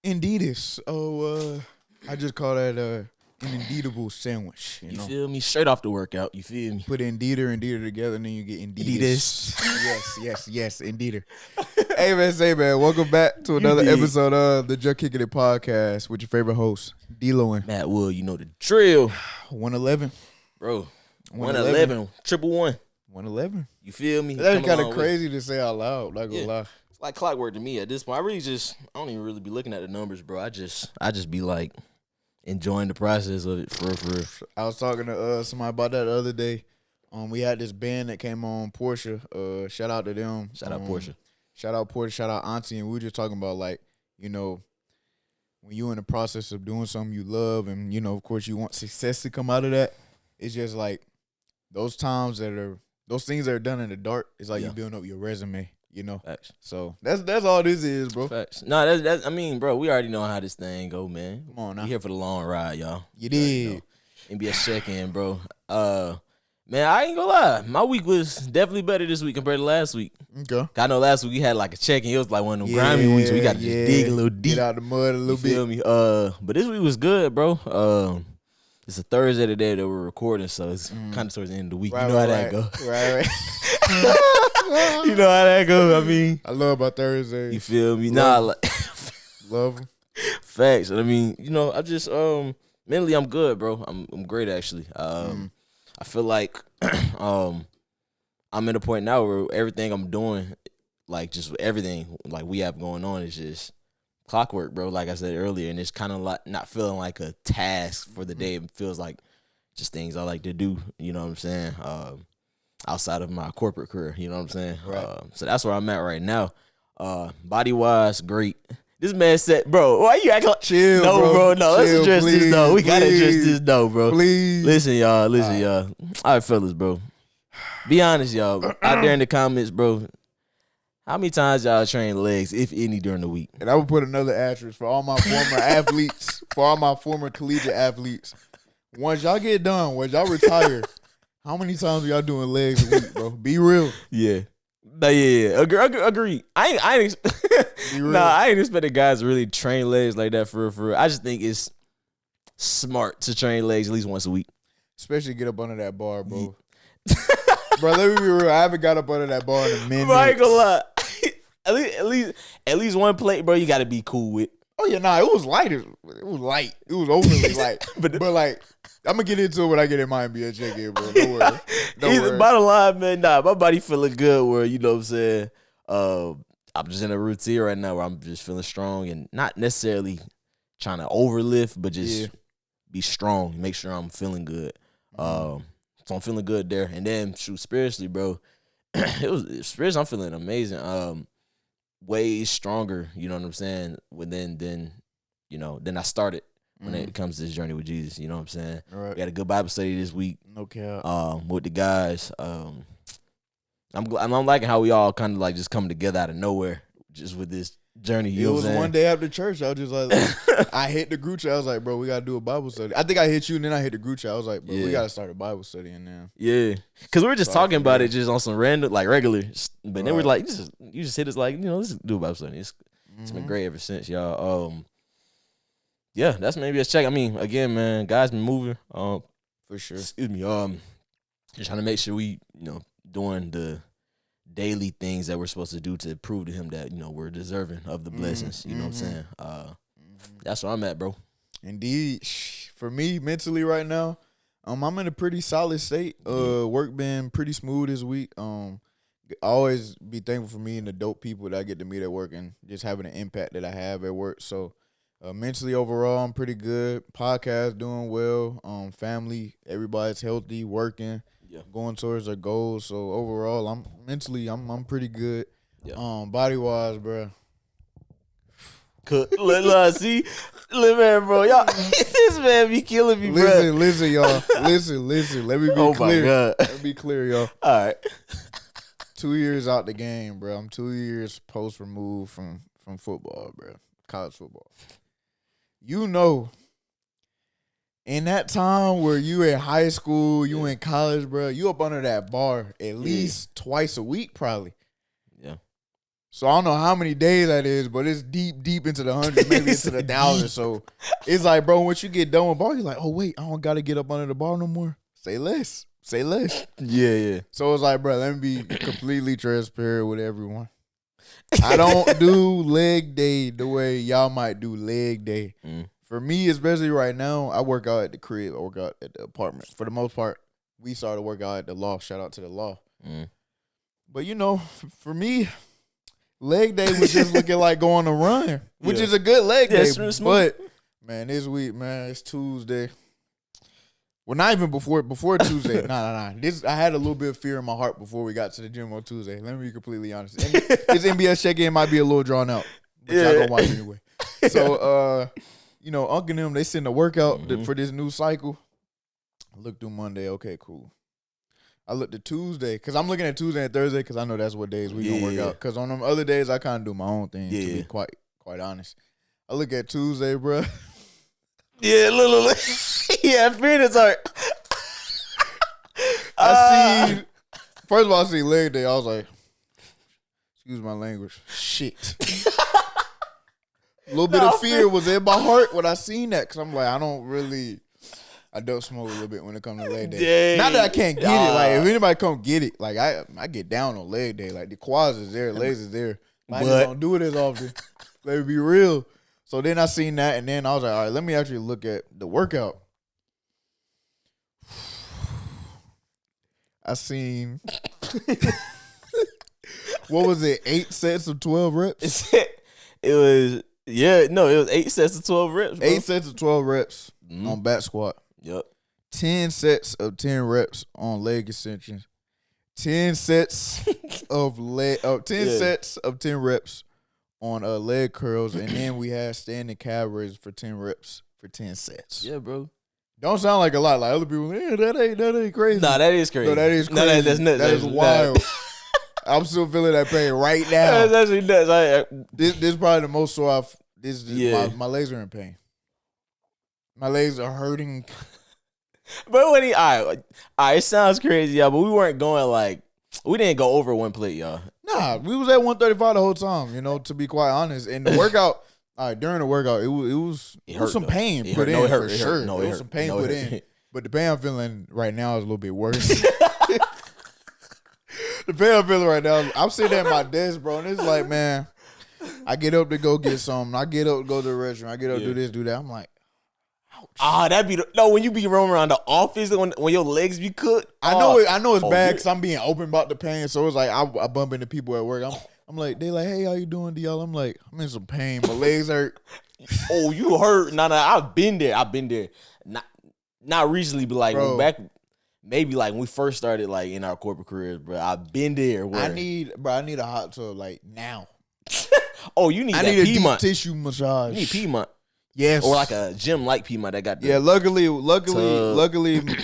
Indeedus. I just call that an indeedable sandwich. You know? Feel me? Straight off the workout. You feel me? Put Indeeder and Deeder together, and then you get Indeedus. yes, Indeeder. Hey, man, welcome back to another episode of the Juh Kickin It Podcast with your favorite host, D-Lo and Matt Wood. You know the drill. 111. Bro, 111. 111. 111. You feel me? That's kind of crazy to say out loud. Not gonna lie. It's like clockwork to me at this point. I don't even really be looking at the numbers, bro. I just be like enjoying the process of it for real. I was talking to somebody about that the other day. We had this band that came on, Porsche. Shout out to them. Shout out Porsche. Shout out Porsche. Shout out Auntie. And we were just talking about, like, you know, when you're in the process of doing something you love and, you know, of course you want success to come out of that. It's just like those things that are done in the dark. It's like you building up your resume. You know, Facts. So that's all this is, bro. Facts. No, that's. I mean, bro, we already know how this thing go, man. Come on now. We here for the long ride, y'all. You did. NBA check-in, bro. Man, I ain't gonna lie. My week was definitely better this week compared to last week. Okay. I know last week we had like a check-in. It was like one of them grimy weeks. We got to just dig a little deep. Get out the mud a little bit. Feel me? But this week was good, bro. It's a Thursday today that we're recording, so it's kind of towards the end of the week. Right, you know how that go. Right. You know how that go. I mean, I love my Thursdays. You feel me? Love them. Facts. I mean, you know, I just mentally I'm good, bro. I'm great actually. I feel like I'm at a point now where everything I'm doing, like just everything like we have going on is just clockwork, bro. Like I said earlier, and it's kind of like not feeling like a task for the day. It feels like just things I like to do. You know what I'm saying? Outside of my corporate career, you know what I'm saying? Right. So that's where I'm at right now. Body wise, great. This man said, bro, why you acting like chill? No, bro, no. Let's address please, this though. We gotta address this though, bro. Please. Listen, y'all. All right, fellas, bro. Be honest, y'all. Out there in the comments, bro. How many times y'all train legs, if any, during the week? And I would put another asterisk for all my former athletes, for all my former collegiate athletes. Once y'all get done, once y'all retire, how many times are y'all doing legs a week, bro? Be real. Yeah. Yeah. Agree. I ain't expecting guys to really train legs like that for real. I just think it's smart to train legs at least once a week. Especially get up under that bar, bro. Bro, let me be real. I haven't got up under that bar in a minute. Bro, I ain't gonna lie. At least one plate, bro, you gotta be cool with. Oh yeah, it was light. It was light. It was overly light. but like, I'm gonna get into it when I get in my NBA check-in, bro. Don't worry. Don't worry. Bottom line, man, my body feeling good where, you know what I'm saying, I'm just in a routine right now where I'm just feeling strong and not necessarily trying to overlift, but just be strong, make sure I'm feeling good. So I'm feeling good there. And then, spiritually, bro, spiritually, I'm feeling amazing. Way stronger, you know what I'm saying, than I started when it comes to this journey with Jesus, you know what I'm saying? Right. We had a good Bible study this week. No cap. With the guys. I'm liking how we all kind of like just come together out of nowhere just with this journey. You know what I'm saying? One day after church, I was just like, I hit the group chat. I was like, bro, we got to do a Bible study. I think I hit you, and then I hit the group chat. I was like, bro, we got to start a Bible study in there. Yeah. Because we were just talking about it just on some random, like regular. But then we're like, you just hit us like, let's do a Bible study. It's been great ever since, y'all. Yeah, that's maybe a check. I mean, again, man, guys been moving. For sure. Excuse me. Just trying to make sure we, doing the daily things that we're supposed to do to prove to him that, we're deserving of the blessings. You know what I'm saying? That's where I'm at, bro. Indeed. For me, mentally right now, I'm in a pretty solid state. Work been pretty smooth this week. I always be thankful for me and the dope people that I get to meet at work and just having an impact that I have at work. So mentally overall, I'm pretty good. Podcast doing well. Family, everybody's healthy, working, going towards their goals. So overall, I'm pretty good. Yeah. Body wise, bro. See, man, bro, y'all, this man be killing me, bro. Listen, y'all. Listen. Let me be clear. My God. Let me be clear, y'all. All right. 2 years out the game, bro. I'm 2 years post removed from football, bro. College football. In that time where you in high school, you in college, bro, you up under that bar at least twice a week, probably. Yeah. So I don't know how many days that is, but it's deep into the hundreds, maybe into the thousands. So it's like, bro, once you get done with ball, you're like, oh wait, I don't gotta get up under the ball no more. Say less. Yeah. So it's like, bro, let me be completely transparent with everyone. I don't do leg day the way y'all might do leg day. For me, especially right now, I work out at the crib. I work out at the apartment. For the most part, we started to work out at the loft. Shout out to the loft. But, you know, for me, leg day was just looking like going to run, which is a good leg day. But, man, this week, man, it's Tuesday. Well, not even before Tuesday. Nah. I had a little bit of fear in my heart before we got to the gym on Tuesday. Let me be completely honest. This NBS check-in might be a little drawn out, but y'all gonna watch anyway. So, you know, Uncle and them, they send a workout for this new cycle. I looked through Monday. Okay, cool. I looked at Tuesday because I'm looking at Tuesday and Thursday because I know that's what days we gonna work out. Because on them other days, I kind of do my own thing. To be quite honest, I look at Tuesday, bro. Yeah, look. Yeah, feelings are. First of all, I see leg day. I was like, excuse my language. Shit. A little bit of fear was in my heart when I seen that because I'm like, I don't smoke a little bit when it comes to leg day. Not that I can't get it. Like, if anybody come get it, like, I get down on leg day. Like, the quads is there, legs is there. I just don't do it as often. Let me be real. So then I seen that, and then I was like, all right, let me actually look at the workout. I seen, what was it, 8 sets of 12 reps? It was 8 sets of 12 reps, bro. 8 sets of 12 reps on back squat. Yep. 10 sets of 10 reps on leg extensions. 10 sets of 10 sets of 10 reps on leg curls, and then we had standing calf raises for 10 reps for 10 sets. Yeah, bro. Don't sound like a lot. Like other people, that ain't crazy. Nah, that is crazy. No, that is crazy. That's nuts. That is wild. I'm still feeling that pain right now. That's actually nuts. This is probably the most sore I've. My legs are in pain. My legs are hurting. But when all right, it sounds crazy, y'all, but we weren't going like, we didn't go over one plate, y'all. Nah, we was at 135 the whole time, you know, to be quite honest. And the workout, during the workout, it was some pain put in for sure. It was some pain put in. But the pain I'm feeling right now is a little bit worse. The pain I'm feeling right now, I'm sitting at my desk, bro, and it's like, man, I get up to go get something. I get up to go to the restaurant. I get up to do this, do that. I'm like, that'd be when you be roaming around the office when your legs be cooked. I know it's bad because I'm being open about the pain. So it's like I bump into people at work. I'm like, they like, hey, how you doing, DL? I'm like, I'm in some pain. My legs hurt. Oh, you hurt? Nah, I've been there. Not recently, but like back, maybe like when we first started like in our corporate careers, bro. I've been there. I need a hot tub like now. Oh, you need I that need a Piedmont deep tissue massage. You need Piedmont. Yes. Or like a gym like Piedmont that got the luckily,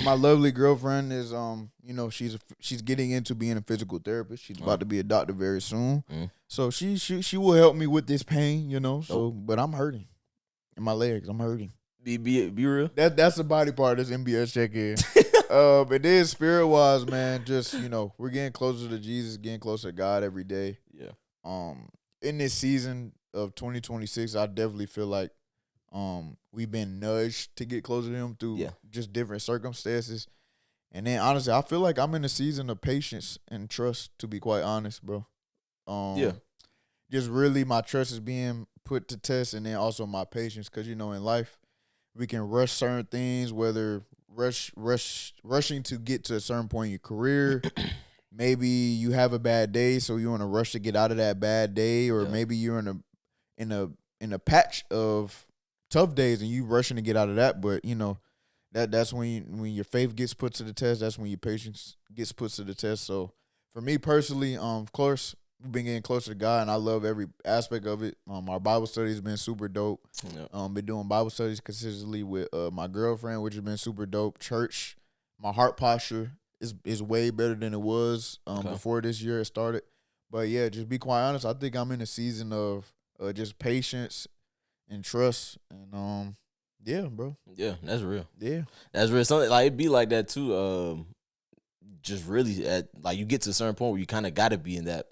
my lovely girlfriend is you know, she's getting into being a physical therapist. She's about to be a doctor very soon. So she will help me with this pain, you know. So but I'm hurting in my legs. I'm hurting. Be real. That's the body part of this MBS check-in. But then spirit wise, man, just, you know, we're getting closer to Jesus, getting closer to God every day. Yeah. In this season of 2026, I definitely feel like we've been nudged to get closer to him through just different circumstances. And then honestly, I feel like I'm in a season of patience and trust, to be quite honest, bro. Just really my trust is being put to test, and then also my patience, because, you know, in life we can rush certain things, whether rushing to get to a certain point in your career. Maybe you have a bad day, so you're in a rush to get out of that bad day, or maybe you're in a patch of tough days and you rushing to get out of that. But, you know, that's when your faith gets put to the test. That's when your patience gets put to the test. So for me personally, of course, we've been getting closer to God, and I love every aspect of it. Our Bible study has been super dope. Been doing Bible studies consistently with my girlfriend, which has been super dope. Church, my heart posture is way better than it was before this year started. But yeah, just be quite honest, I think I'm in a season of just patience and trust, and yeah, bro. Yeah, that's real. Yeah, that's real. Something like it be like that too. Just really like you get to a certain point where you kind of got to be in that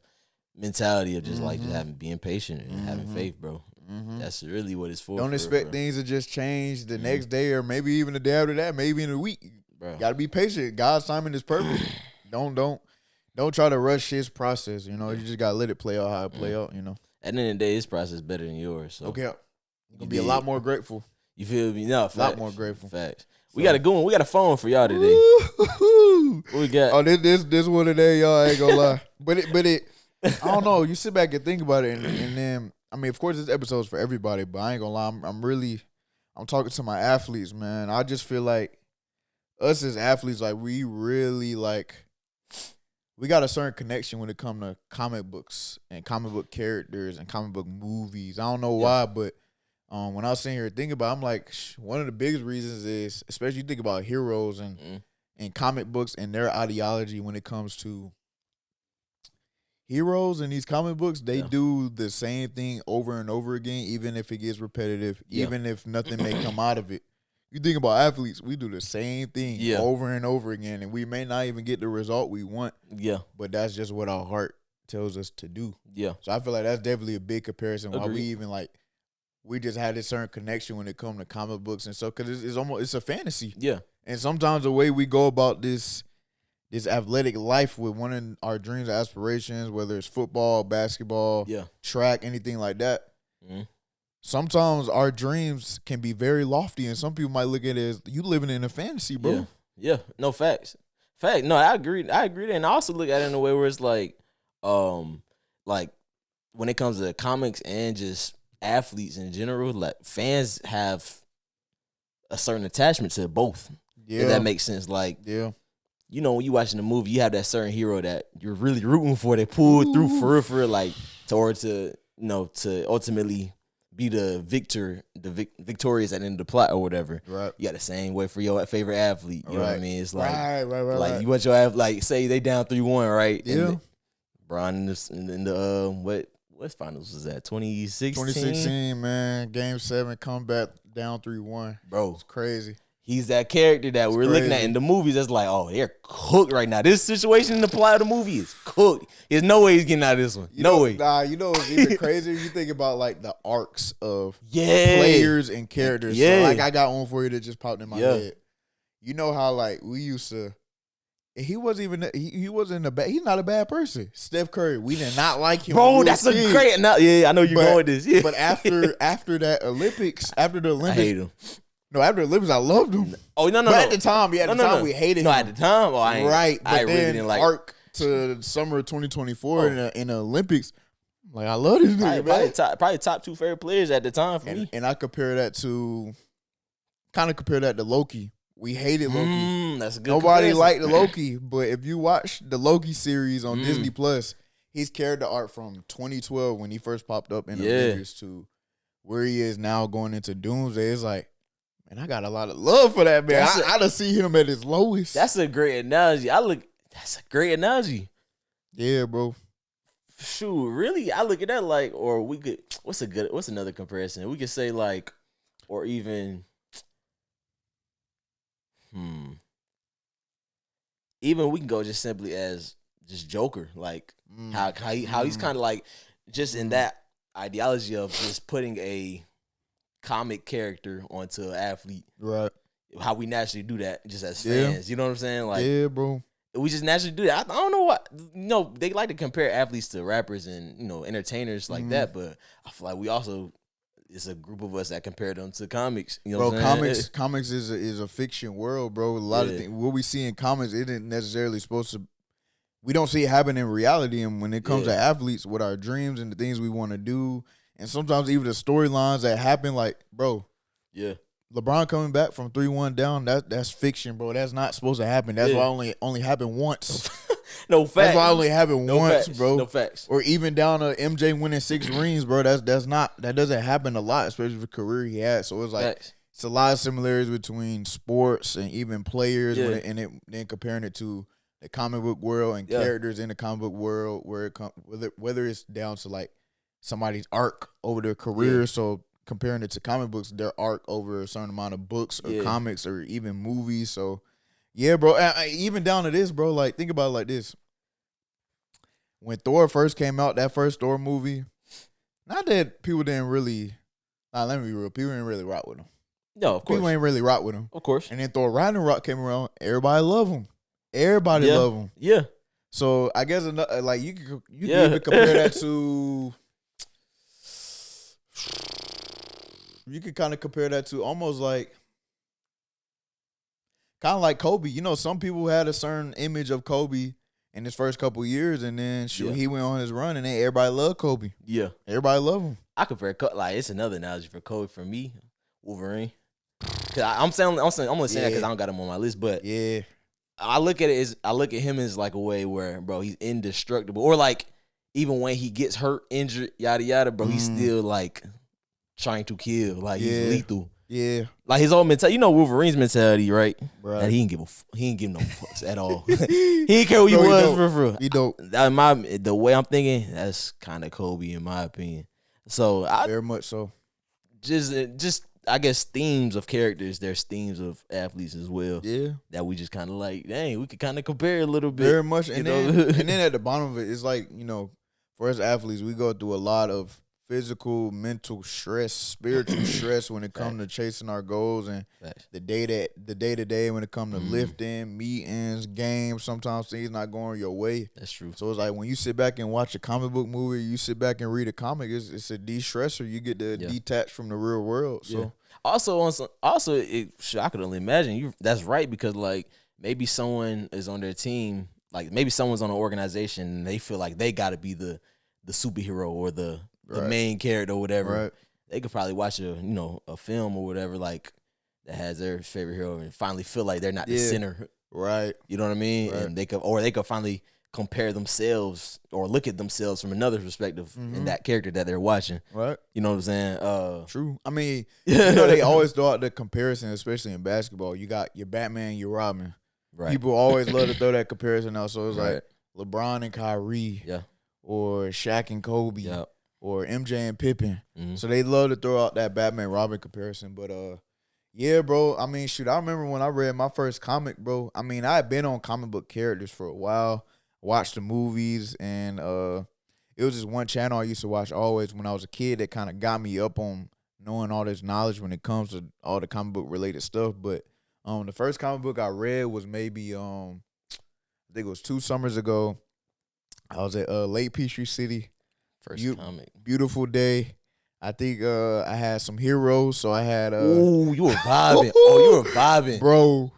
mentality of just like just being patient and having faith, bro. That's really what it's for. Don't expect things to just change the next day or maybe even the day after that, maybe in a week. Bro. Got to be patient. God's timing is perfect. Don't try to rush his process. You know, you just got to let it play out how it play out. You know. At the end of the day, his process is better than yours. So okay, you're gonna be a lot more grateful. You feel me? No, facts. A lot more grateful. Facts. We got a good one. We got a phone for y'all today. What we got? Oh, this one today, y'all ain't gonna lie. But it, I don't know. You sit back and think about it, and then I mean, of course, this episode's for everybody, but I ain't gonna lie. I'm talking to my athletes, man. I just feel like us as athletes, like we really we got a certain connection when it comes to comic books and comic book characters and comic book movies. I don't know why, but when I was sitting here thinking about it, I'm like, one of the biggest reasons is, especially you think about heroes and comic books and their ideology when it comes to heroes in these comic books, they do the same thing over and over again, even if it gets repetitive, even if nothing may come out of it. You think about athletes, we do the same thing over and over again, and we may not even get the result we want. Yeah. But that's just what our heart tells us to do. Yeah. So I feel like that's definitely a big comparison. Why we even we just had this certain connection when it comes to comic books and stuff, because it's a fantasy. Yeah. And sometimes the way we go about this athletic life with one of our dreams or aspirations, whether it's football, basketball, track, anything like that, sometimes our dreams can be very lofty, and some people might look at it as you living in a fantasy, bro. Yeah. No, facts. No, I agree. And I also look at it in a way where it's like when it comes to comics and just athletes in general, like fans have a certain attachment to both. Yeah. If that makes sense. Like, you know, when you watching the movie, you have that certain hero that you're really rooting for. They pulled through for real, like to ultimately be the victorious at the end of the plot or whatever. Right. You got the same way for your favorite athlete. You know what I mean? It's like, right. You want your athlete, like, say they down 3-1, right? Yeah. Bron in the what finals was that? 2016? 2016, man. Game 7, comeback down 3-1. Bro. It's crazy. He's that character that we're looking at in the movies that's like, oh, they're cooked right now. This situation in the plot of the movie is cooked. There's no way he's getting out of this one. No way. Nah, you know what's even crazier? You think about, like, the arcs of players and characters. Yeah. So, like, I got one for you that just popped in my head. You know how, like, we used to – he wasn't even – he wasn't a bad – he's not a bad person. Steph Curry, we did not like him. Bro, that's a great – I know you're going with this. Yeah. But after that Olympics, after the Olympics – I hate him. No, after the Olympics, I loved him. Oh, no. But at the time, we hated him. No, at the time, right. But then really didn't like arc to summer of 2024 in the Olympics. Like, I love this nigga, man. Probably top 2 favorite players at the time for me. And I compare that to Loki. We hated Loki. That's a good Nobody liked the Loki, but if you watch the Loki series on Disney Plus, his character art from 2012 when he first popped up in the Avengers to where he is now going into Doomsday, it's like, man, I got a lot of love for that man. I done see him at his lowest. That's a great analogy. That's a great analogy. Yeah, bro. Shoot, really? I look at that like, or we could. What's another comparison? We could say like, or even, even we can go just simply as just Joker, like how he's kind of like just in that ideology of just putting a comic character onto an athlete, right? How we naturally do that just as fans, you know what I'm saying? Like, yeah, bro, we just naturally do that. I don't know what, they like to compare athletes to rappers and entertainers like that, but I feel like it's a group of us that compare them to comics. You know, bro, what I'm saying? Comics is a fiction world, bro. A lot of things what we see in comics isn't necessarily supposed to. We don't see it happen in reality, and when it comes to athletes with our dreams and the things we want to do. And sometimes even the storylines that happen, like, bro, LeBron coming back from 3-1 down, that's fiction, bro. That's not supposed to happen. That's why only happened once. No facts. That's why it only happened once, facts. bro. No facts. Or even down to MJ winning 6 rings, bro. That doesn't happen a lot, especially with the career he had. So it's like it's a lot of similarities between sports and even players, then comparing it to the comic book world and characters in the comic book world, where it whether it's down to like somebody's arc over their career. So comparing it to comic books, their arc over a certain amount of books or comics or even movies. So yeah, bro, even down to this, bro, like think about it like this. when Thor first came out, that first Thor movie, not that people didn't really, let me be real, people didn't really rock with him. No, of course. People ain't really rock with him. Of course. And then Thor Ragnarok came around, everybody love him. Everybody love him. Yeah. So I guess like you can even compare that to. You could kind of compare that to almost like, kind of like Kobe. You know, some people had a certain image of Kobe in his first couple of years, and then he went on his run, and then everybody loved Kobe. Yeah, everybody love him. I compare like it's another analogy for Kobe for me, Wolverine. Cause I'm only saying that because I don't got him on my list, but yeah, I look at him as like a way where, bro, he's indestructible, or like even when he gets hurt, injured, yada yada, bro, he's still like trying to kill, like he's lethal. Yeah, like his old mentality. You know Wolverine's mentality, right? And he ain't give no fucks at all. He didn't care who he was for real. He don't. The way I'm thinking, that's kind of Kobe in my opinion. So very much so. Just I guess themes of characters. There's themes of athletes as well. Yeah, that we just kind of like. Dang, we could kind of compare a little bit. Very much, and then at the bottom of it, it's like, you know, for us athletes, we go through a lot of physical, mental stress, spiritual stress when it comes to chasing our goals, and the day to day when it comes to lifting, meetings, games. Sometimes things not going your way. That's true. So it's like when you sit back and watch a comic book movie, you sit back and read a comic. It's a de-stressor. You get to detach from the real world. So I could only imagine that's right, because like maybe someone is on their team, like maybe someone's on an organization and they feel like they got to be the superhero or the main character or whatever. Right. They could probably watch a film or whatever like that has their favorite hero and finally feel like they're not the center. Right. You know what I mean? Right. And they could finally compare themselves or look at themselves from another perspective in that character that they're watching. Right. You know what I'm saying? True. I mean, they always throw out the comparison, especially in basketball. You got your Batman, your Robin. Right. People always love to throw that comparison out. So it's like LeBron and Kyrie. Yeah. Or Shaq and Kobe. Yeah. Or MJ and Pippen. Mm-hmm. So they love to throw out that Batman Robin comparison. But yeah, bro. I mean, shoot, I remember when I read my first comic, bro. I mean, I had been on comic book characters for a while, watched the movies, and it was just one channel I used to watch always when I was a kid that kind of got me up on knowing all this knowledge when it comes to all the comic book related stuff. But the first comic book I read was maybe I think it was 2 summers ago. I was at Lake Peachtree City. First comic. Beautiful day. I think I had some heroes, so I had ooh, you were vibing. You were vibing. Bro.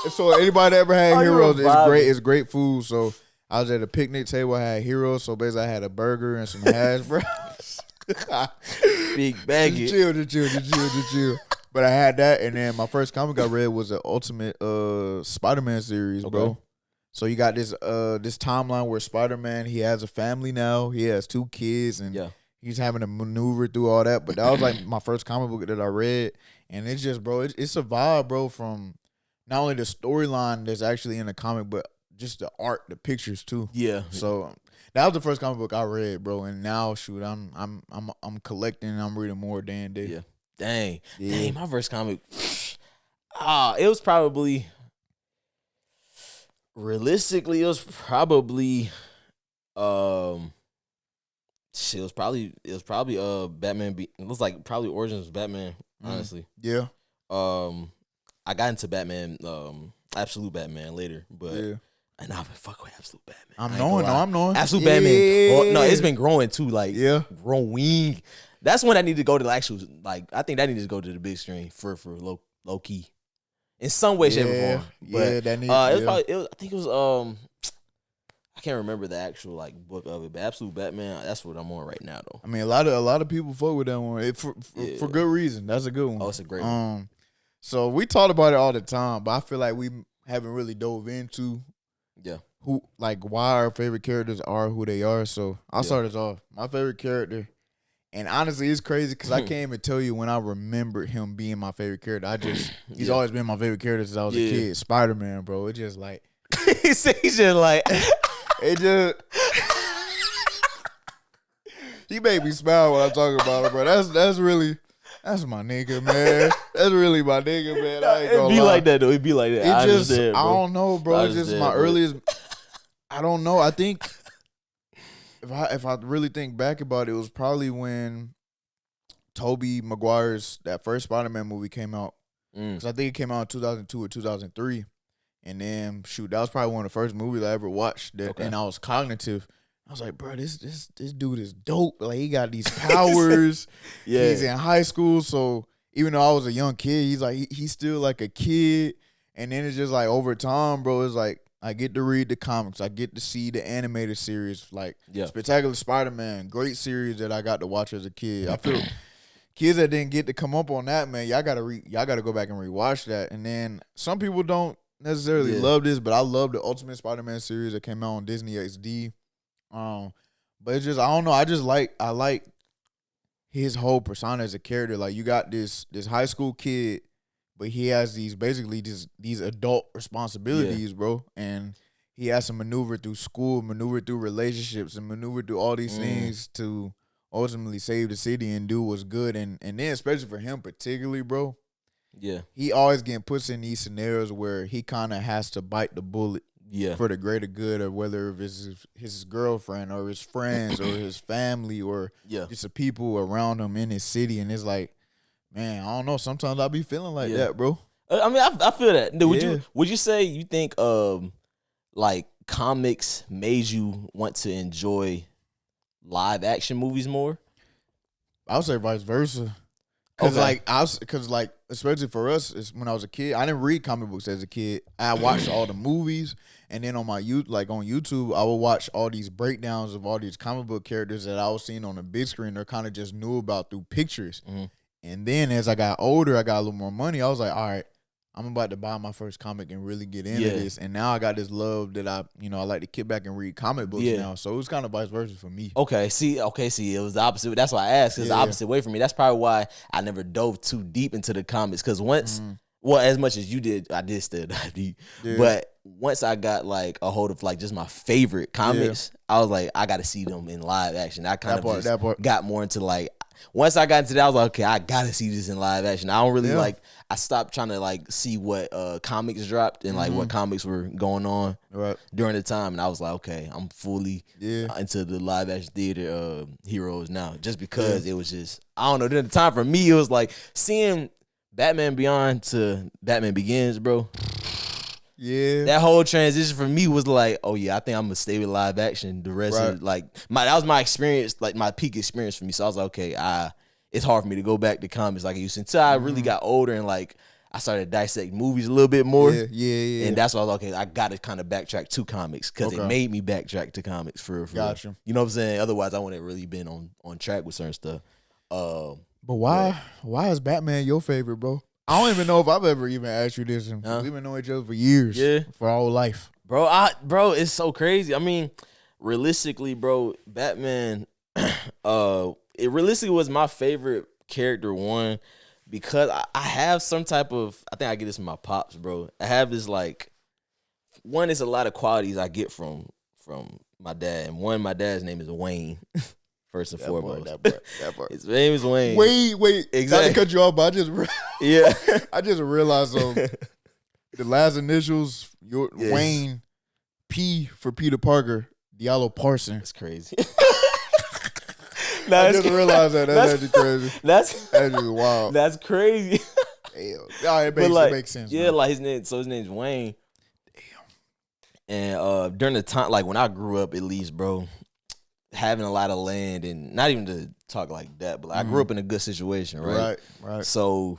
So anybody that ever had heroes, it's great. It's great food. So I was at a picnic table, I had heroes, so basically I had a burger and some hash browns. Big baggy. Chill. But I had that, and then my first comic I read was the Ultimate Spider-Man series, bro. So you got this timeline where Spider-Man, he has a family now. He has 2 kids, and he's having to maneuver through all that. But that was like my first comic book that I read, and it's just, bro, it's a vibe, bro, from not only the storyline that's actually in the comic, but just the art, the pictures too. Yeah. So that was the first comic book I read, bro. And now, shoot, I'm collecting and I'm reading more day and day. Yeah. Dang, my first comic. It was probably. Realistically, it was probably Batman. It was like probably Origins of Batman, honestly. Yeah. I got into Batman, Absolute Batman later, but and I've been fucking with Absolute Batman. I'm knowing. Absolute Batman. No, it's been growing too, like growing. That's when I need to go to the actual, like, I think that needs to go to the big screen for low key. In some way, shape, or form. But, that needs. I think it was. I can't remember the actual like book of it, but Absolute Batman. That's what I'm on right now, though. I mean, a lot of people fuck with that one for good reason. That's a good one. Oh, it's a great one. So we talk about it all the time, but I feel like we haven't really dove into who, like, why our favorite characters are who they are. So I'll start us off. My favorite character. And honestly, it's crazy because I can't even tell you when I remembered him being my favorite character. He's always been my favorite character since I was a kid. Spider-Man, bro. It's just like he's just like it just he made me smile when I talk about it, bro. That's my nigga, man. That's really my nigga, man. I ain't gonna lie. It be like that though. It be like that. I don't know, bro. It's just my earliest. I don't know. I think if I really think back about it, it was probably when Tobey Maguire's that first Spider-Man movie came out. Because I think it came out in 2002 or 2003. And then, shoot, that was probably one of the first movies I ever watched. And I was cognitive. I was like, bro, this dude is dope. Like, he got these powers. Yeah. He's in high school. So, even though I was a young kid, he's like, he's still like a kid. And then it's just like, over time, bro, it's like, I get to read the comics. I get to see the animated series. Like, Spectacular Spider-Man, great series that I got to watch as a kid. I feel kids that didn't get to come up on that, man, y'all gotta go back and rewatch that. And then some people don't necessarily love this, but I love the Ultimate Spider-Man series that came out on Disney XD. But it's just, I don't know, I like his whole persona as a character. Like, you got this high school kid, but he has these adult responsibilities, bro. And he has to maneuver through school, maneuver through relationships, and maneuver through all these things to ultimately save the city and do what's good. And then especially for him particularly, bro. Yeah. He always getting put in these scenarios where he kind of has to bite the bullet for the greater good, or whether it's his girlfriend or his friends or his family or just the people around him in his city. And it's like, man, I don't know. Sometimes I be feeling like that, bro. I mean, I feel that. Would you say you think like comics made you want to enjoy live action movies more? I would say vice versa. Cause especially for us, when I was a kid, I didn't read comic books as a kid. I watched all the movies, and then on YouTube, I would watch all these breakdowns of all these comic book characters that I was seeing on the big screen. Or kind of just knew about through pictures. And then as I got older, I got a little more money. I was like, all right, I'm about to buy my first comic and really get into this. And now I got this love that I like to kick back and read comic books now. So it was kind of vice versa for me. Okay, see, it was the opposite. That's why I asked. It's the opposite way for me. That's probably why I never dove too deep into the comics. Because once, well, as much as you did, I did still dive deep. But once I got like a hold of like just my favorite comics, I was like, I got to see them in live action. I kind of got more into like, once I got into that, I was like, okay, I gotta see this in live action. I don't really I stopped trying to like see what comics dropped and like what comics were going on during the time. And I was like, okay, I'm fully into the live action theater heroes now. Just because it was just, I don't know, during the time for me, it was like seeing Batman Beyond to Batman Begins, bro. Yeah, that whole transition for me was like, oh yeah, I think I'm gonna stay with live action. The rest of that was my experience, like my peak experience for me. So I was like, okay, it's hard for me to go back to comics like I used to until I really got older and like I started to dissect movies a little bit more. Yeah. And that's why I was like, okay, I got to kind of backtrack to comics because it made me backtrack to comics for gotcha. You know what I'm saying? Otherwise, I wouldn't have really been on track with certain stuff. But why is Batman your favorite, bro? I don't even know if I've ever even asked you this. We've been knowing each other for years, for our whole life, bro. It's so crazy. I mean, realistically, bro, Batman, it realistically was my favorite character one because I have some type of, I think I get this from my pops, bro. I have this like, one is a lot of qualities I get from my dad, and one, my dad's name is Wayne. First and foremost. That part. His name is Wayne. Wait. Exactly. Not to cut you off, but I just realized the last initials, Wayne, P for Peter Parker, Diallo Parson. That's crazy. I just realized that. That's actually crazy. That's actually wild. That's crazy. Damn. It makes sense. Yeah, man. Like his name's Wayne. Damn. And during the time, like when I grew up, at least, bro, having a lot of land, and not even to talk like that, but like, I grew up in a good situation, right? Right. So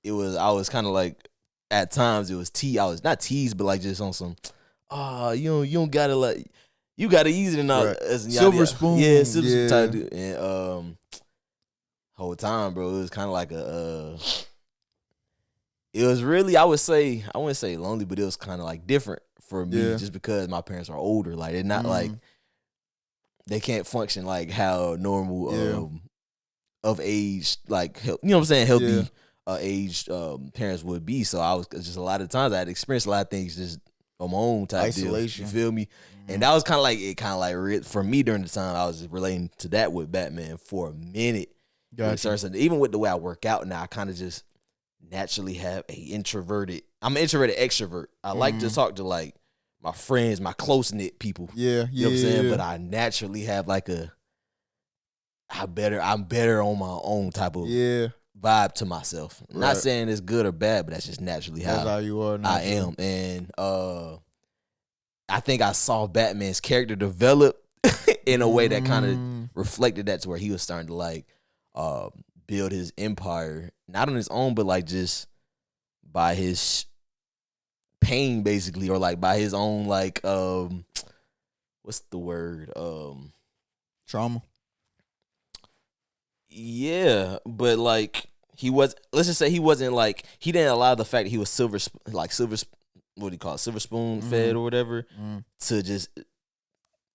I was kind of like, at times it was I was not teased, but like just on some, you don't gotta like, you gotta ease it enough. Right. Silver spoon. Yeah, silver spoon type dude. And whole time, bro, it was kind of like it was really, I wouldn't say lonely, but it was kind of like different for me just because my parents are older. Like they're not like, they can't function like how normal of age, like, you know what I'm saying, healthy aged parents would be. So I was just, a lot of times I had experienced a lot of things just on my own type isolation deal. You feel me? And that was kind of like for me during the time I was relating to that with Batman for a minute. Gotcha. Even with the way I work out now, I kind of just naturally have I'm an introverted extrovert. I like to talk to like my friends, my close knit people. Yeah, You know what I'm saying? But I naturally have like I'm better on my own type of vibe to myself. Right. Not saying it's good or bad, but that's just naturally how you are. I am. And I think I saw Batman's character develop in a way that kind of reflected that to where he was starting to like build his empire, not on his own, but like just by his pain, basically, or like by his own like what's the word? Trauma. Yeah, but like let's just say he wasn't like, he didn't allow the fact that he was silver what do you call it, silver spoon fed or whatever to just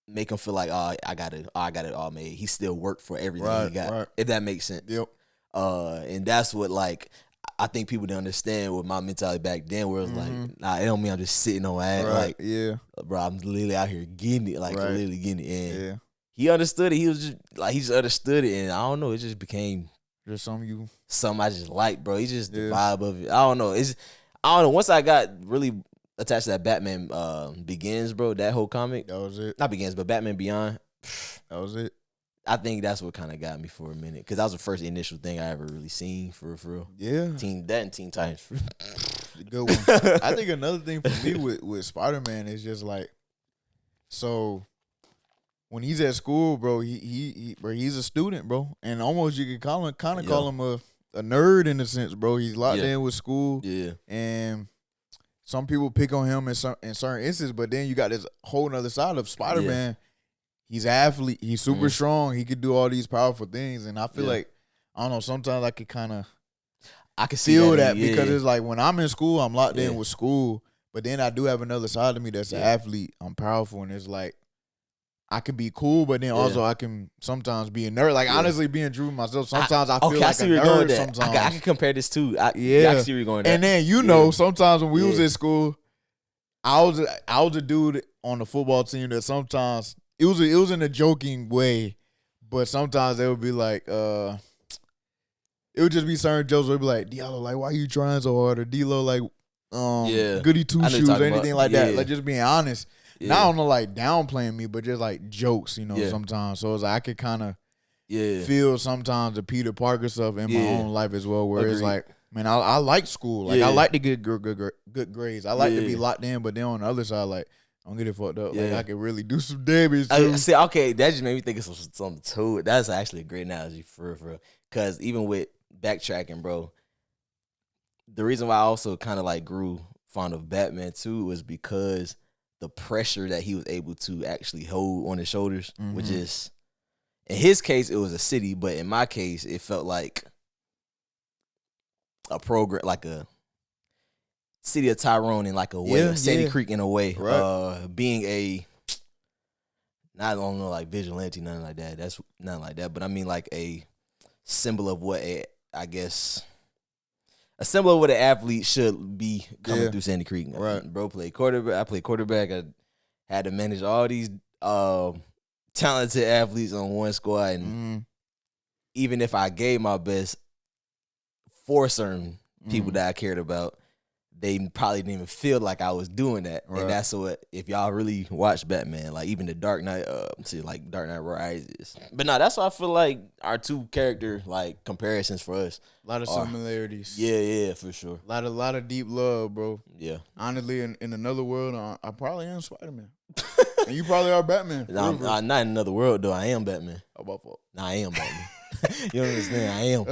make him feel like, I got it all made. He still worked for everything he got. If that makes sense. Yep. And that's what like I think people didn't understand with my mentality back then, where it was like, nah, it don't mean I'm just sitting on ass. Like, bro, I'm literally out here getting it, like literally getting it. And he understood it. He was just like, he just understood it, and I don't know, it just became just something I just like, bro. He just the vibe of it. I don't know. Once I got really attached to that Batman Begins, bro, that whole comic. That was it. Not Begins, but Batman Beyond. That was it. I think that's what kind of got me for a minute, because that was the first initial thing I ever really seen for real. Yeah. That and Teen Titans. Good one. I think another thing for me with Spider-Man is just like, so when he's at school, bro, he's a student, bro, and almost you could call him a nerd in a sense, bro. He's locked in with school, and some people pick on him in certain instances, but then you got this whole other side of Spider-Man. He's an athlete. He's super strong. He could do all these powerful things. And I feel like, I don't know, sometimes I could feel that because it's like when I'm in school, I'm locked in with school. But then I do have another side of me that's an athlete. I'm powerful. And it's like, I can be cool, but then also I can sometimes be a nerd. Like, honestly, being true with myself, sometimes I feel like a nerd sometimes. I can compare this too. I see where you're going there. And then, know, sometimes when we was in school, I was a dude on the football team that sometimes – It was in a joking way, but sometimes they would be like, it would just be certain jokes where it'd be like, Diallo, like, why you trying so hard? Or D-Lo, like, goody two shoes or anything like that. Like, just being honest. Not on the, like, downplaying me, but just, like, jokes, sometimes. So it's like I could kind of feel sometimes the Peter Parker stuff in my own life as well, where it's like, man, I like school. Like, I like to get good grades. I like to be locked in, but then on the other side, like, don't get it fucked up. Like, I can really do some damage too. See, okay, that just made me think of something too. That's actually a great analogy for real. Because even with backtracking, bro, the reason why I also kind of like grew fond of Batman too was because the pressure that he was able to actually hold on his shoulders, which is, in his case, it was a city, but in my case, it felt like a program, like a city of Tyrone in like a way, Sandy Creek in a way, being a, not only like vigilante, nothing like that. That's nothing like that, but I mean like a symbol of what a symbol of what an athlete should be coming through Sandy Creek. Right, bro played quarterback. I played quarterback. I had to manage all these talented athletes on one squad, and even if I gave my best for certain people that I cared about, they probably didn't even feel like I was doing that. Right. And that's what, if y'all really watch Batman, like even the Dark Knight, like Dark Knight Rises. But no, that's why I feel like our two character like comparisons for us. A lot of similarities. Yeah, for sure. A lot of deep love, bro. Yeah. Honestly, in another world, I probably am Spider-Man. And you probably are Batman. Not in another world though. I am Batman. Oh, my fault. Nah, I am Batman. You don't understand? I am.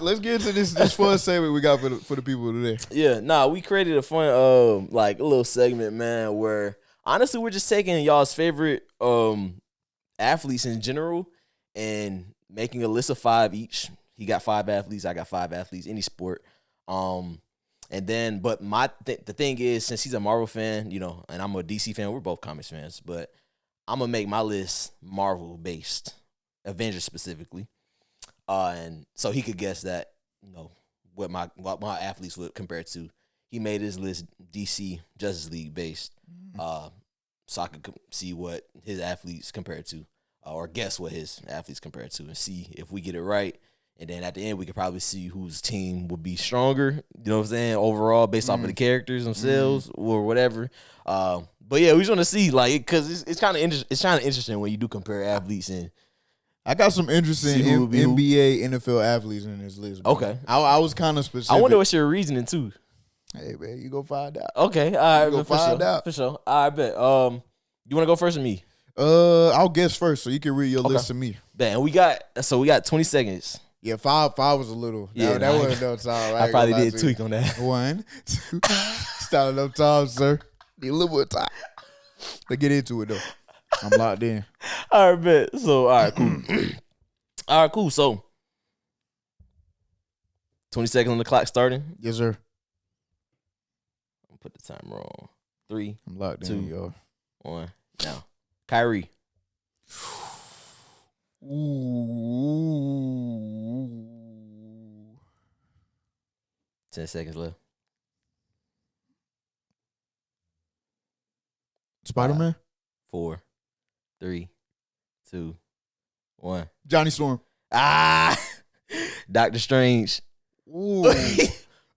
Let's get into this fun segment we got for the people today. Yeah, we created a fun like a little segment, man, where honestly we're just taking y'all's favorite athletes in general and making a list of 5 each. He got 5 athletes, I got 5 athletes, any sport. And then, but the thing is, since he's a Marvel fan, and I'm a DC fan, we're both comics fans, but I'm gonna make my list Marvel based. Avengers specifically, and so he could guess that, what my athletes would compare to. He made his list DC Justice League based, so I could see what his athletes compared to, or guess what his athletes compared to, and see if we get it right. And then at the end, we could probably see whose team would be stronger. You know what I'm saying? Overall, based off of the characters themselves or whatever. But yeah, we just want to see like because it's kind of interesting when you do compare athletes and. I got some interesting NBA, NFL athletes in this list. Bro. Okay. I was kind of specific. I wonder what's your reasoning too. Hey man, you go find out. Okay, all right, go find out for sure. I bet. You want to go first or me? I'll guess first, so you can read your list to me. Man, we got 20 seconds. Yeah, five was a little. That wasn't no time. I probably did tweak on that. 1, 2. Started up time, sir. Need a little more time. Let's get into it though. I'm locked in. All right, bet. So, all right, cool. All right, cool. So, 20 seconds on the clock starting. Yes, sir. I'll put the timer on. 3. I'm locked 2, in, y'all. 1. Now, Kyrie. Ooh. 10 seconds left. Spider-Man. 4, 3, 2, 1. Johnny Storm. Doctor Strange. Ooh.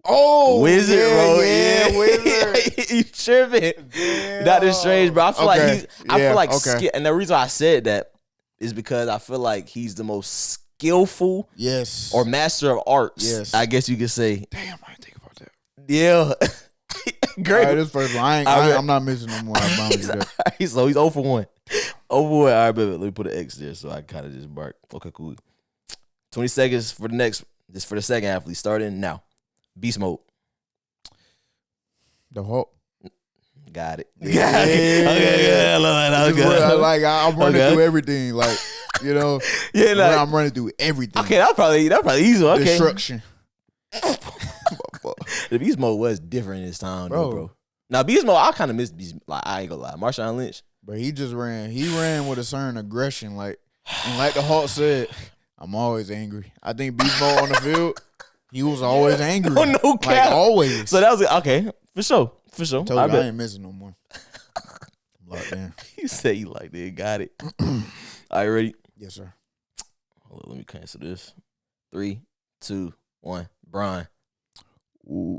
Oh, Wizard, bro. Yeah, Wizard. You tripping. Damn. Doctor Strange, bro. I feel like okay. and the reason I said that is because I feel like he's the most skillful or master of arts. Yes. I guess you could say. Damn, I didn't think about that. Yeah. Great. All right, this first one. I'm not missing no more. I promise you that. So he's 0 for 1. 0 for 1. All right, baby. Let me put an X there so I kind of just bark. Okay, cool. 20 seconds for the second athlete. Starting now. Beast mode. The Hulk. Got it. Yeah. Okay, I love that. I'm running through everything. Like, you know. Yeah, like, I'm running through everything. Okay, that's probably easy. Okay. Destruction. The Beast mode was different in his time, bro. Now Beast mode, I kind of miss Beast. Like I ain't gonna lie, Marshawn Lynch. But he just ran. He ran with a certain aggression. Like the Hulk said, I'm always angry. I think Beast mode on the field, he was always angry. Oh, no cap. Like always. So that was okay for sure. Told you, I ain't missing no more. I'm locked in. You say you like that. Got it. All right, ready? Yes, sir. Hold on, let me cancel this. 3, 2, 1. Brian. Ooh.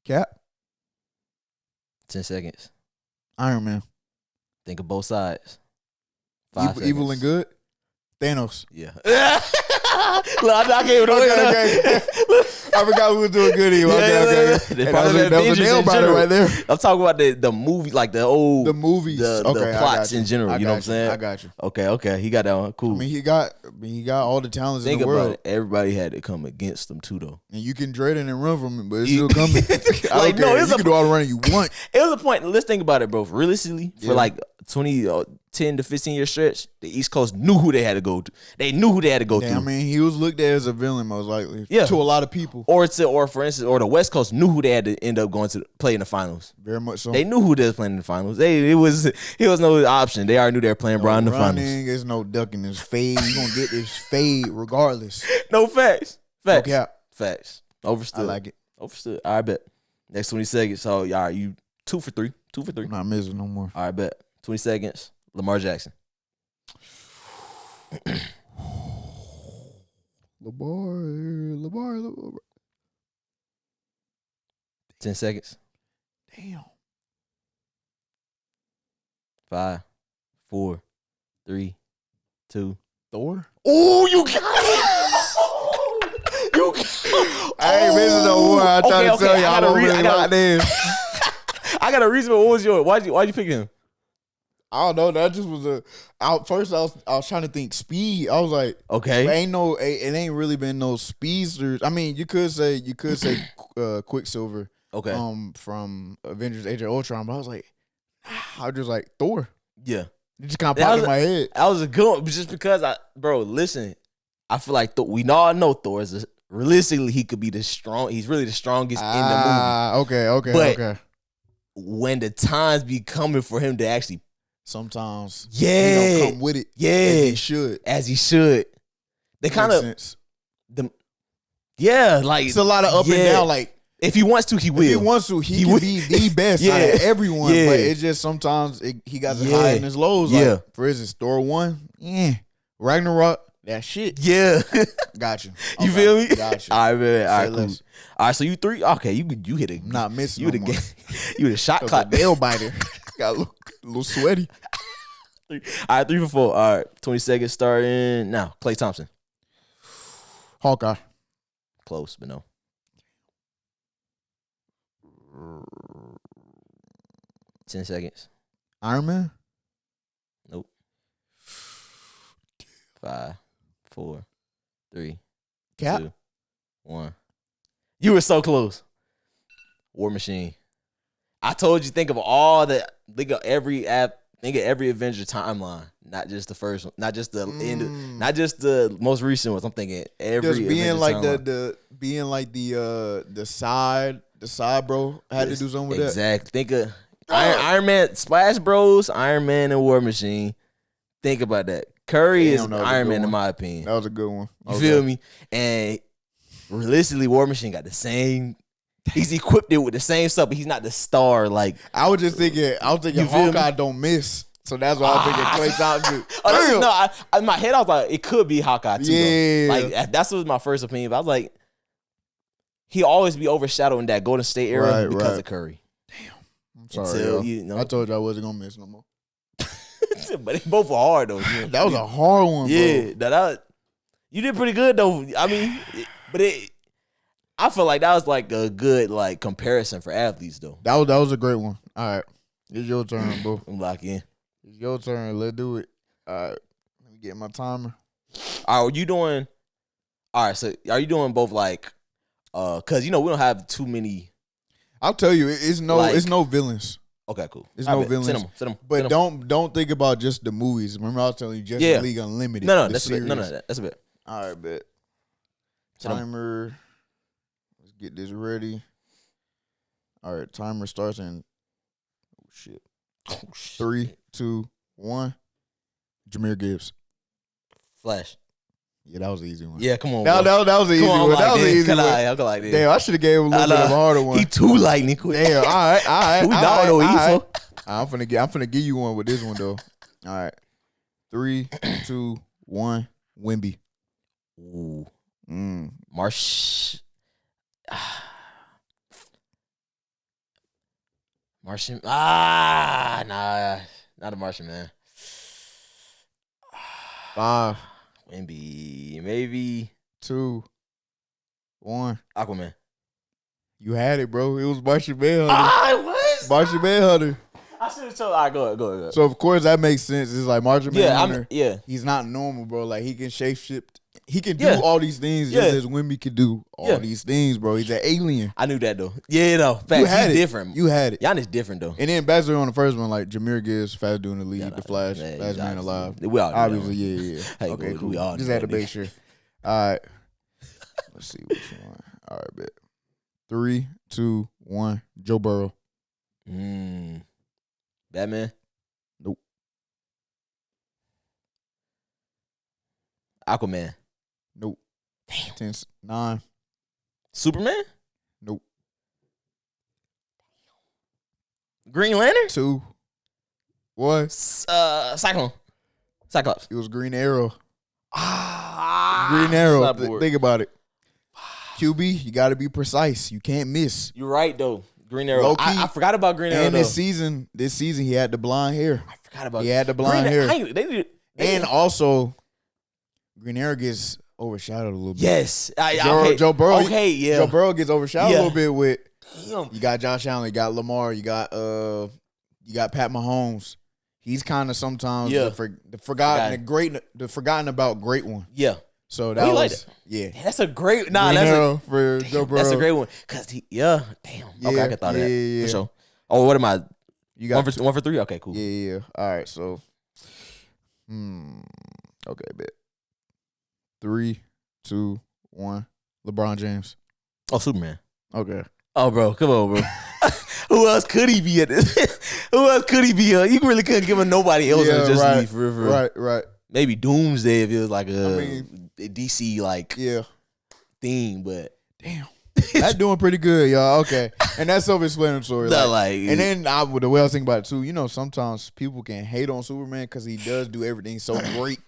Cap. 10 seconds. Iron Man. Think of both sides. 5 seconds. Evil and good. Thanos. Yeah. Look, I gave it away. Okay. I forgot we were doing good here. Okay. That was a nail biter right there. I'm talking about the movie, like the movies, the plots in general. You know what I'm saying? I got you. Okay. He got that one. Cool. I mean, he got all the talents Think in the about world. it. Everybody had to come against them too, though. And you can dread it and run from it, but it's still coming. Like, no, you can do all the running you want. It was a point. Let's think about it, bro. Realistically, for like 10 to 15 year stretch, the East Coast knew who they had to go to. They knew who they had to go through. I mean, he was looked at as a villain most likely. Yeah. To a lot of people. Or for instance, the West Coast knew who they had to end up going to play in the finals. Very much so. They knew who they was playing in the finals. It was no option. They already knew they were playing Brown in the finals. There's no ducking this fade. You gonna get this fade regardless. No facts. Okay. Facts. Overstood. I like it. Overstood. All right, bet. Next 20 seconds. So, all right, you 2 for 3. 2 for 3. I'm not missing no more. All right, bet. 20 seconds. Lamar Jackson. Lamar. 10 seconds. Damn. 5, 4, 3, 2. Thor. Oh, you got it. I ain't missing no more. I try to tell you, I'm really locked in. I got a reason. What was yours? Why'd you pick him? I don't know. That just was first I was trying to think speed. I was like, okay, it ain't really been no speedsters. I mean, you could say Quicksilver. Okay. From Avengers: Age of Ultron, but I was like, I was just like Thor. Yeah. It just kind of popped in my head. That was a good one, just because listen, I feel like we all know Thor is realistically he could be he's really the strongest in the movie. Okay. When the times be coming for him to actually sometimes he don't come with it as he should. They kind of like it's a lot of up and down. Like if he wants to, he will. If he wants to, he can be the best out of everyone. Yeah. But it's just sometimes he got to hide in his lows. Like, for instance, Thor 1, Ragnarok, That shit. Yeah. Got you. You feel me? Got you. All right, man. All right, cool. less. All right, so you 3. Okay, you hit a. I'm not missing. You no hit a more. you hit a shot That was clock. a nail biter. Got a little sweaty. All right, 3 for 4. All right, 20 seconds starting now. Klay Thompson. Hawkeye. Close, but no. 10 seconds. Iron Man. Nope. 5, 4, 3, Cap. 2, 1. You were so close. War Machine. I told you think of every Avenger timeline, not just the first one, not just the end, not just the most recent ones. I'm thinking every Just being Avenger like timeline. the side bro had to do something with that. Exactly. Think of Iron Man, Splash Bros, Iron Man, and War Machine. Think about that. Curry is Iron Man in my opinion. That was a good one. You feel me? And realistically, War Machine got the same. He's equipped it with the same stuff, but he's not the star. Like I was thinking Hawkeye don't miss. So that's why I was thinking Klay Thompson. In my head, I was like, it could be Hawkeye too. Yeah. Though. Like that's was my first opinion. But I was like, he always be overshadowed in that Golden State era because of Curry. I'm sorry. I told you I wasn't gonna miss no more. But they both were hard though. Yeah. That was a hard one, bro. You did pretty good though. I mean, I feel like that was like a good like comparison for athletes though. That was a great one. All right, it's your turn, bro. I'm locked in. It's your turn. Let's do it. All right, let me get my timer. All right, so are you doing both like, cause we don't have too many. I'll tell you, it's no villains. Okay, cool. There's no villains. Send them. But don't think about just the movies. Remember, I was telling you Justice League Unlimited. No, that's a bit. No, that's a bit. All right, bet. Timer. Let's get this ready. All right, timer starts in. Oh shit. 3, 2, 1. Jahmyr Gibbs. Flash. Yeah, that was an easy one. Yeah, come on. That was an easy one. That was an easy one. Like this. Damn, I should have gave him a little bit of a harder one. He too lightning quick. Damn. All right. We don't know I'm finna give you one with this one though. All right. 3, 2, 1. Wemby. Ooh. Martian. Nah, not a Martian, man. 5, Wemby, maybe 2, 1. Aquaman. You had it, bro. It was Martian Manhunter. It was Martian Manhunter. I should have told. All right, go ahead. So of course that makes sense. It's like Martian Manhunter. Yeah. He's not normal, bro. Like he can shapeshift. He can do all these things just as Wemby can do all these things, bro. He's an alien. I knew that though. Yeah, though. Facts. He's different. You had it. Giannis different though. And then back on the first one, like Jahmyr Gibbs, fast dude in the league, the Flash, fast man alive. We all obviously, yeah. Hey, okay, cool. We all just had to make sure. All right. Let's see which one. All right, bet. 3, 2, 1. Joe Burrow. Batman. Nope. Aquaman. Nope. Damn. 10, 9. Superman. Nope. Green Lantern. 2, 1. Cyclops. It was Green Arrow. Green Green Arrow. Think about it. QB, you got to be precise. You can't miss. You're right though. Green Arrow. I forgot about Green Arrow. And this season, he had the blonde hair. I forgot about. He had the blonde hair. And also, Green Arrow gets overshadowed a little bit. Yes. Joe Burrow. Okay, yeah. Joe Burrow gets overshadowed a little bit with. You got Josh Allen, you got Lamar, you got Pat Mahomes. He's kind of sometimes the forgotten about great one. Yeah. So that was That's a great for Joe Burrow. That's a great one. Damn. Okay, I can thought of that. Yeah. For sure. Oh, what am I? You got one for 3? Okay, cool. Yeah. All right, so okay, bet. 3, 2, 1. LeBron James. Oh, Superman. Okay. Oh, bro, come on, bro. Who else could he be at this? Who else could he be? You really couldn't give him nobody else than Justice League for real. Right. Maybe Doomsday if it was like a DC theme, but damn. That's doing pretty good, y'all. Okay. And that's self-explanatory. And then the way I was thinking about it too, sometimes people can hate on Superman because he does do everything so great.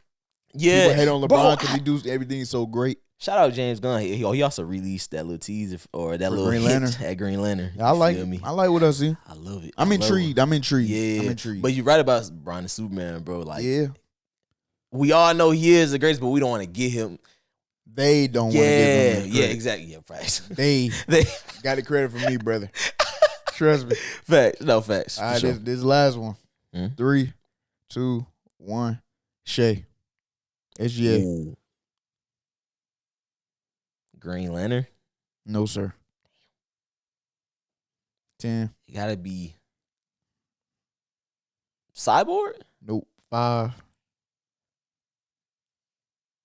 Yeah, people hate on bro, LeBron because he does everything so great. Shout out James Gunn. He also released that little teaser or that little Green hit Lantern. at Green Lantern. I like feel it. me? I like what I see. I love it. I'm intrigued. I'm intrigued. Yeah, I'm intrigued. But you're right about Brian the Superman, bro. Like, yeah, we all know he is the greatest, but we don't want to get him. they don't want to give him the credit. Exactly. Yeah, facts. They got the credit from me, brother. Trust me. Facts. No facts. All right, Sure. this last one. Hmm? 3, 2, 1. Shay. SGA. Ooh. Green Lantern. No, sir. 10. You gotta be Cyborg. Nope. 5.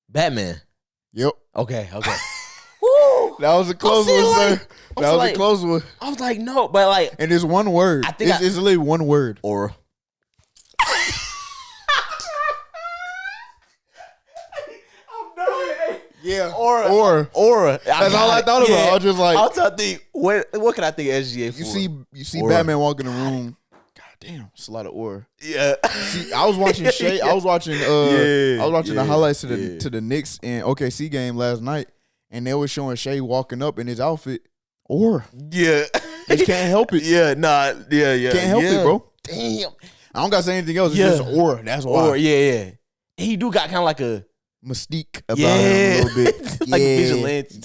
Batman. Yep. Okay. Woo! That was a close saying, one, like- sir. I'm That was like- a close one. I was like, no, but like And it's one word. I think it's literally one word. Aura. Yeah. Aura. That's all I thought about. I was just like, I was trying to think, what can I think of SGA for? you see Aura. Batman walk in the room. God damn, it's a lot of aura. Yeah. See, I was watching Shay. I was watching the highlights to the Knicks and OKC game last night, and they were showing Shay walking up in his outfit. Aura. Yeah. You can't help it. Yeah, nah, yeah. Can't help it, bro. Damn. I don't gotta say anything else. It's Yeah. just aura. That's why. Or yeah. He do got kind of like a Mystique about him a little bit. like Yeah. vigilante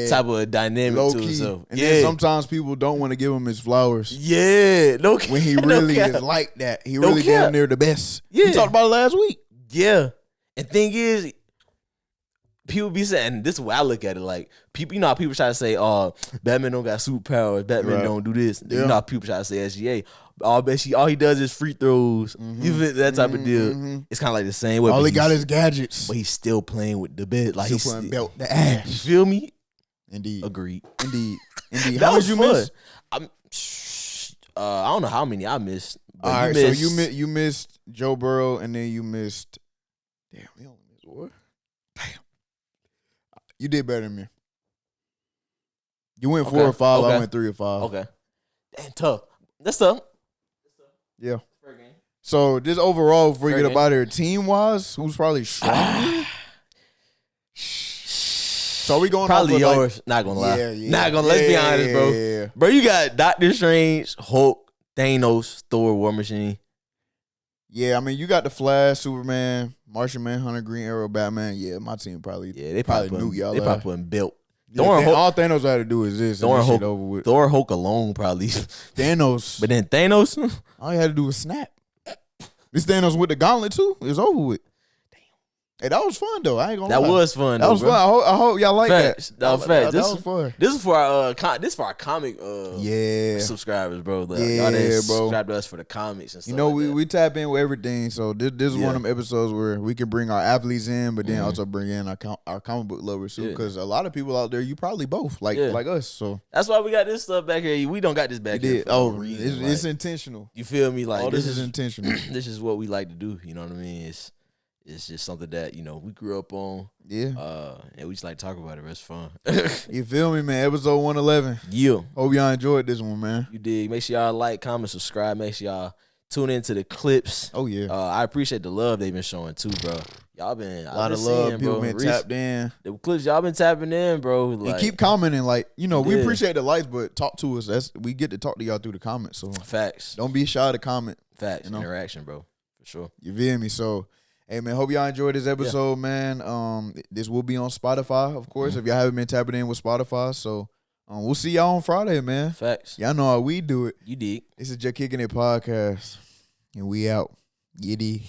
type of dynamic Low to key. himself. And then sometimes people don't want to give him his flowers. Yeah, no cap. When he no really cap. is like that. He No really cap. damn near the best. Yeah. We talked about it last week. Yeah. And thing is, people be saying, this is what I look at it like. People, you know how people try to say, oh, Batman don't got superpowers, Batman Right. don't do this. Yeah. You know how people try to say SGA. All he does is free throws. You feel that type of deal. It's kind of like the same way. All but he got he's- is gadgets. But he's still playing with the bed. Like Still he's playing still, belt the you ass. feel me? Indeed. Agreed. Indeed. That How was much you fun. miss? I don't know how many I missed. But All right, missed, so you missed Joe Burrow, and then you missed. Damn, we only missed what? Damn, you did better than me. You went 4 or 5. Okay. I went 3 or 5. Okay. Damn, tough. That's tough. Yeah. So this overall, before you Fair get game. up out of here, team wise, who's probably strong? So are we going Probably off with, yours. Not gonna lie. Yeah. Not gonna. Let's be honest, bro. Yeah. Bro, you got Doctor Strange, Hulk, Thanos, Thor, War Machine. Yeah, I mean, you got the Flash, Superman, Martian Manhunter, Green Arrow, Batman. Yeah, my team probably. Yeah, they probably nuke y'all. They probably putting belt. Yeah, Thor and Hulk, all Thanos had to do is this. Thor and and this shit Hulk, over with. Thor, Hulk alone probably. Thanos. But then Thanos, All he had to do was snap. This Thanos with the gauntlet too. It's over with. Damn. Hey, that was fun though. I ain't gonna that lie. was fun. That though, was bro. fun. I hope y'all like Facts. that. That was facts. That was fun. This is for our comic Yeah. subscribers, bro. Like, Yeah, y'all that bro. subscribe to us for the comics and stuff. You know, like that. we tap in with everything. So this is one Yeah. of them episodes where we can bring our athletes in, but then also bring in our comic book lovers too. Yeah. Because a lot of people out there, you probably both like us. So That's why we got this stuff back here. We don't got this back we here. did. For no Oh, reason. it's Like, intentional. you feel me? Like All this is intentional. this is what we like to do. You know what I mean? It's just something that we grew up on. Yeah. And we just like to talk about it. It's fun. You feel me, man? Episode 111. Yeah, Hope y'all enjoyed this one, man. you did. Make sure y'all like, comment, subscribe. Make sure y'all tune into the clips. Oh yeah. I appreciate the love they've been showing too, bro. Y'all been A lot of love. People been tapped in. The clips y'all been tapping in, bro. Like, And keep commenting. Like, we Yeah. appreciate the likes, but talk to us. We get to talk to y'all through the comments. So facts, don't be shy to comment. facts, you know. interaction, bro, for sure. You feel me? So, hey man, hope y'all enjoyed this episode, man. This will be on Spotify, of course, if y'all haven't been tapping in with Spotify. So, we'll see y'all on Friday, man. Facts. Y'all know how we do it. You dig. This is Juh Kickin It Podcast, and we out. You dig.